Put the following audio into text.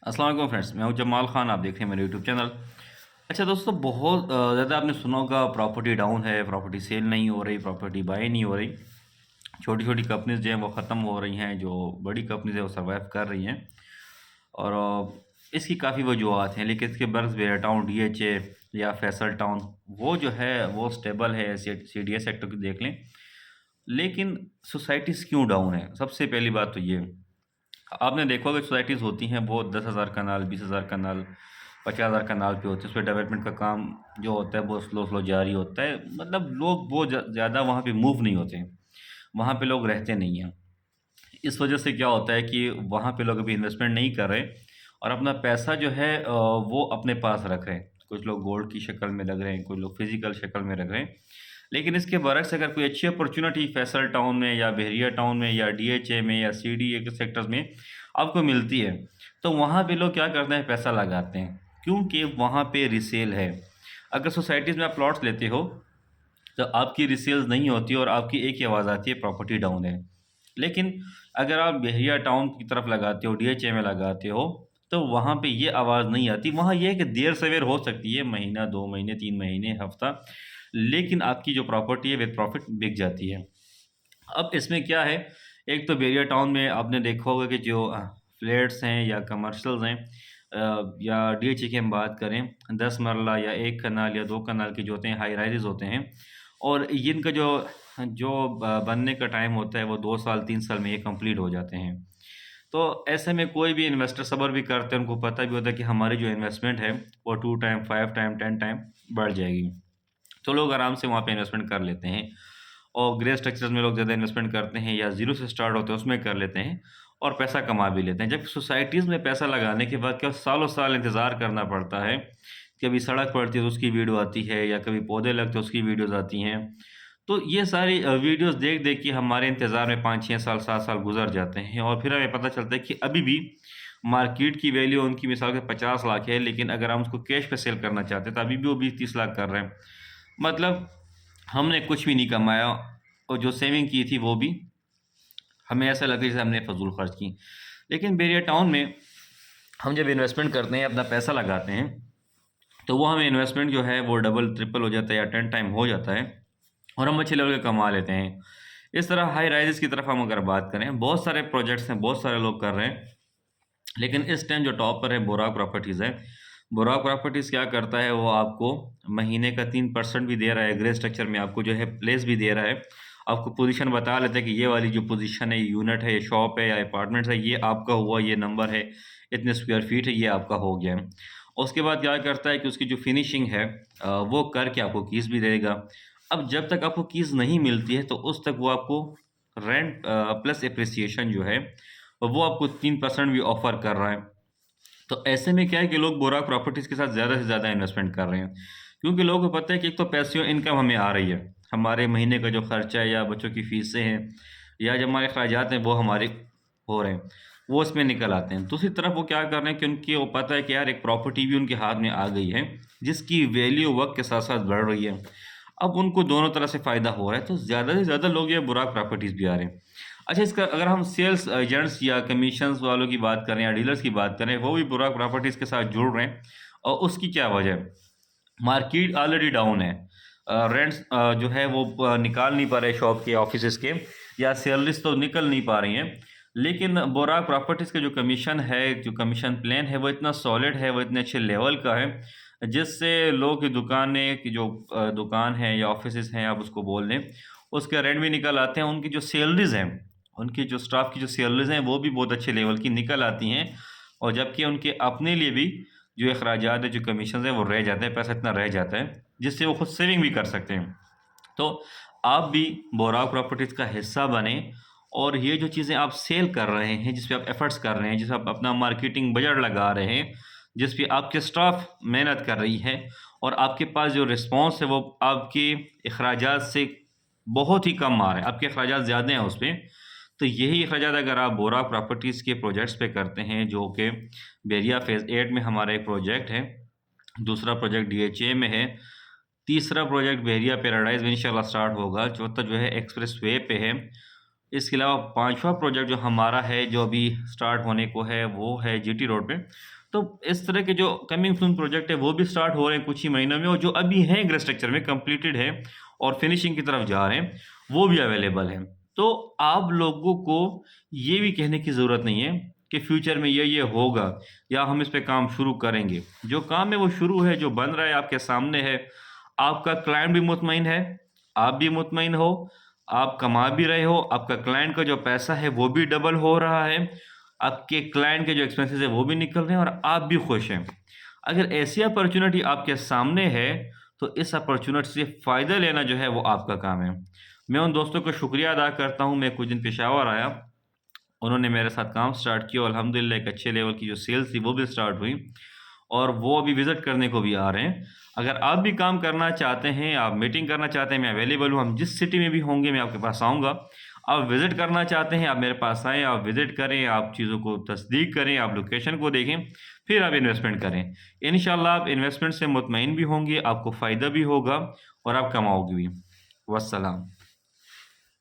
अस्सलाम वालेकुम फ्रेंड्स, मैं हूं जमाल खान। आप देख रहे हैं मेरे यूट्यूब चैनल। अच्छा दोस्तों, बहुत ज़्यादा आपने सुना होगा प्रॉपर्टी डाउन है, प्रॉपर्टी सेल नहीं हो रही, प्रॉपर्टी बाय नहीं हो रही। छोटी छोटी कंपनीज जो हैं वो ख़त्म हो रही हैं, जो बड़ी कंपनीज है वो सर्वाइव कर रही हैं। और इसकी काफ़ी वजूहत हैं, लेकिन इसके बर्क्स बेरा टाउन, डीएचए या फैसल टाउन, वो जो है वो स्टेबल है। सीडीएस सेक्टर को देख लें। लेकिन सोसाइटीज़ क्यों डाउन है? सबसे पहली बात तो ये, आपने देखा होगा सोसाइटीज़ होती हैं वो 10,000 कनाल, 20,000 कनाल, 50,000 कनाल पे होते हैं। उसपे डेवलपमेंट का काम जो होता है वो स्लो स्लो जारी होता है। मतलब लोग वो ज़्यादा वहाँ पे मूव नहीं होते हैं, वहाँ पे लोग रहते नहीं हैं। इस वजह से क्या होता है कि वहाँ पे लोग अभी इन्वेस्टमेंट नहीं कर रहे और अपना पैसा जो है वो अपने पास रख रहे हैं। कुछ लोग गोल्ड की शक्ल में लग रहे हैं, कुछ लोग फिजिकल शक्ल में रख रहे हैं। लेकिन इसके बरक्स अगर कोई अच्छी अपॉर्चुनिटी फैसल टाउन में या बहरिया टाउन में या डीएचए में या सीडीए के सेक्टर्स में आपको मिलती है, तो वहाँ पे लोग क्या करते हैं, पैसा लगाते हैं, क्योंकि वहाँ पे रिसेल है। अगर सोसाइटीज़ में आप प्लॉट्स लेते हो तो आपकी रिसेल्स नहीं होती और आपकी एक ही आवाज़ आती है, प्रॉपर्टी डाउन है। लेकिन अगर आप बहरिया टाउन की तरफ लगाते हो, डीएचए में लगाते हो, तो वहाँ पे ये आवाज़ नहीं आती। वहाँ ये है कि देर सवेर हो सकती है, महीना, 2 महीने, 3 महीने, हफ़्ता, लेकिन आपकी जो प्रॉपर्टी है विद प्रॉफ़िट बिक जाती है। अब इसमें क्या है, एक तो बहरिया टाउन में आपने देखा होगा कि जो फ्लैट्स हैं या कमर्शियल्स हैं, या डीएचए की हम बात करें, 10 मरला या 1 कनाल या 2 कनाल के जो होते हैं, हाई राइज़ेज़ होते हैं। और इनका जो जो बनने का टाइम होता है वो 2 साल 3 साल में ये कंप्लीट हो जाते हैं। तो ऐसे में कोई भी इन्वेस्टर सब्र भी करते हैं, उनको पता भी होता है कि हमारी जो इन्वेस्टमेंट है वो 2 टाइम, 5 टाइम, 10 टाइम बढ़ जाएगी। तो लोग आराम से वहाँ पे इन्वेस्टमेंट कर लेते हैं। और ग्रे स्ट्रक्चर्स में लोग ज़्यादा इन्वेस्टमेंट करते हैं या ज़ीरो से स्टार्ट होते हैं उसमें कर लेते हैं और पैसा कमा भी लेते हैं। जबकि सोसाइटीज़ में पैसा लगाने के बाद क्या सालों साल इंतज़ार करना पड़ता है। कभी सड़क पड़ती है तो उसकी वीडियो आती है, या कभी पौधे लगते हैं उसकी वीडियोज़ आती हैं। तो ये सारी वीडियोज़ देख-देख के हमारे इंतज़ार में 5-6 साल, 7 साल गुज़र जाते हैं और फिर हमें पता चलता है कि अभी भी मार्केट की वैल्यू उनकी मिसाल के 50 लाख है, लेकिन अगर हम उसको कैश पे सेल करना चाहते हैं तो अभी भी वो 20-30 लाख कर रहे हैं। मतलब हमने कुछ भी नहीं कमाया और जो सेविंग की थी वो भी हमें ऐसा लगा जैसे हमने फ़ज़ूल ख़र्च की। लेकिन बेरिया टाउन में हम जब इन्वेस्टमेंट करते हैं, अपना पैसा लगाते हैं, तो वो हमें इन्वेस्टमेंट जो है वो डबल, ट्रिपल हो जाता है या 10 टाइम हो जाता है और हम अच्छे लेवल का कमा लेते हैं। इस तरह हाई राइज़ेज़ की तरफ हम अगर बात करें, बहुत सारे प्रोजेक्ट्स हैं, बहुत सारे लोग कर रहे हैं। लेकिन इस टाइम जो टॉप पर है बोराक प्रॉपर्टीज़ है। बोराक प्रॉपर्टीज़ क्या करता है, वो आपको महीने का 3% भी दे रहा है, ग्रे स्ट्रक्चर में आपको जो है प्लेस भी दे रहा है। आपको पोज़ीशन बता लेता है कि ये वाली जो पोज़ीशन है, ये यूनिट है, ये शॉप है या अपार्टमेंट्स है, ये आपका हुआ, ये नंबर है, इतने स्क्वायर फीट है, ये आपका हो गया है। और उसके बाद क्या करता है कि उसकी जो फिनिशिंग है वो करके आपको कीज़ भी देगा। अब जब तक आपको कीज़ नहीं मिलती है, तो उस तक वो आपको रेंट प्लस एप्रिसिएशन जो है वो आपको 3% भी ऑफ़र कर रहा है। तो ऐसे में क्या है कि लोग बोराक प्रॉपर्टीज़ के साथ ज़्यादा से ज़्यादा इन्वेस्टमेंट कर रहे हैं। क्योंकि लोगों को पता है कि एक तो पैसिव इनकम हमें आ रही है। हमारे महीने का जो खर्चा है या बच्चों की फ़ीसें हैं या जो हमारे अखराजात हैं वो हमारे हो रहे हैं, वो इसमें निकल आते हैं। दूसरी तरफ वो क्या कर रहे हैं कि उनकी वो पता है कि यार एक प्रॉपर्टी भी उनके हाथ में आ गई है, जिसकी वैल्यू वक़्त के साथ-साथ बढ़ रही है। अब उनको दोनों तरह से फ़ायदा हो रहा है, तो ज़्यादा से ज़्यादा लोग ये बोराक प्रॉपर्टीज़ भी आ रहे हैं। अच्छा, इसका अगर हम सेल्स एजेंट्स या कमीशंस वालों की बात करें या डीलर्स की बात करें, वो भी बुराक प्रॉपर्टीज़ के साथ जुड़ रहे हैं और उसकी क्या वजह है? मार्केट ऑलरेडी डाउन है। रेंट्स जो है वो निकाल नहीं पा रहे शॉप के, ऑफिसेज़ के, या सैलरीज़ तो निकल नहीं पा रही हैं। लेकिन बोराक प्रॉपर्टीज़ का जो कमीशन है, जो कमीशन प्लान है, वो इतना सॉलिड है, वो इतने अच्छे लेवल का है, जिससे लोगों की दुकानें की जो दुकान है या ऑफिसेज़ हैं, आप उसको बोल दें, उसके रेंट भी निकल आते हैं। उनकी जो सैलरीज़ हैं, उनकी जो स्टाफ की जो सैलरीज़ हैं, वो भी बहुत अच्छे लेवल की निकल आती हैं। और जबकि उनके अपने लिए भी जो अखराजात है, जो कमीशंस हैं, वो रह जाते हैं, पैसा इतना रह जाता है, जिससे वो खुद सेविंग भी कर सकते हैं। तो आप भी बोराक प्रॉपर्टीज़ का हिस्सा बनें और ये जो चीज़ें आप सेल कर रहे हैं, जिस पे आप एफ़र्ट्स कर रहे हैं, जिस पे आप अपना मार्केटिंग बजट लगा रहे हैं, जिस पे आपके स्टाफ मेहनत कर रही है और आपके पास जो रिस्पॉन्स है वो आपके अखराजात से बहुत ही कम आ रहे हैं, आपके अखराजात ज़्यादा हैं उसपे। तो यही अखराजात अगर आप बोराक प्रॉपर्टीज़ के प्रोजेक्ट्स पे करते हैं, जो कि बेरिया फ़ेज़ 8 में हमारा एक प्रोजेक्ट है, दूसरा प्रोजेक्ट डीएचए में है, तीसरा प्रोजेक्ट बहरिया पैराडाइज़ में इंशाल्लाह स्टार्ट होगा, चौथा जो है एक्सप्रेस वे पे है। इसके अलावा पांचवा प्रोजेक्ट जो हमारा है, जो अभी स्टार्ट होने को है, वो है जीटी रोड पे। तो इस तरह के जो कमिंग सून प्रोजेक्ट है वो भी स्टार्ट हो रहे हैं कुछ ही महीनों में, और जो अभी हैं ग्रे स्ट्रक्चर में कंप्लीटेड है और फिनिशिंग की तरफ जा रहे हैं, वो भी अवेलेबल है। तो आप लोगों को ये भी कहने की ज़रूरत नहीं है कि फ्यूचर में ये होगा या हम इस पे काम शुरू करेंगे। जो काम है वो शुरू है, जो बन रहा है आपके सामने है। आपका क्लाइंट भी मुतमईन है, आप भी मुतमईन हो, आप कमा भी रहे हो, आपका क्लाइंट का जो पैसा है वो भी डबल हो रहा है, आपके क्लाइंट के जो एक्सपेंसेस है वो भी निकल रहे हैं और आप भी खुश हैं। अगर ऐसी अपॉर्चुनिटी आपके सामने है तो इस अपॉर्चुनिटी से फ़ायदा लेना जो है वो आपका काम है। मैं उन दोस्तों का शुक्रिया अदा करता हूँ, मैं कुछ दिन पेशावर आया, उन्होंने मेरे साथ काम स्टार्ट किया और अल्हम्दुलिल्लाह एक अच्छे लेवल की जो सेल्स थी वो भी स्टार्ट हुई, और वो अभी विज़िट करने को भी आ रहे हैं। अगर आप भी काम करना चाहते हैं, आप मीटिंग करना चाहते हैं, मैं अवेलेबल हूँ। हम जिस सिटी में भी होंगे मैं आपके पास आऊँगा। आप विज़िट करना चाहते हैं, आप मेरे पास आएँ, आप विज़िट करें, आप चीज़ों को तस्दीक करें, आप लोकेशन को देखें, फिर आप इन्वेस्टमेंट करें। इंशाअल्लाह आप इन्वेस्टमेंट से मुतमईन भी होंगे, आपको फ़ायदा भी होगा और आप कमाओगे भी। वस्सलाम।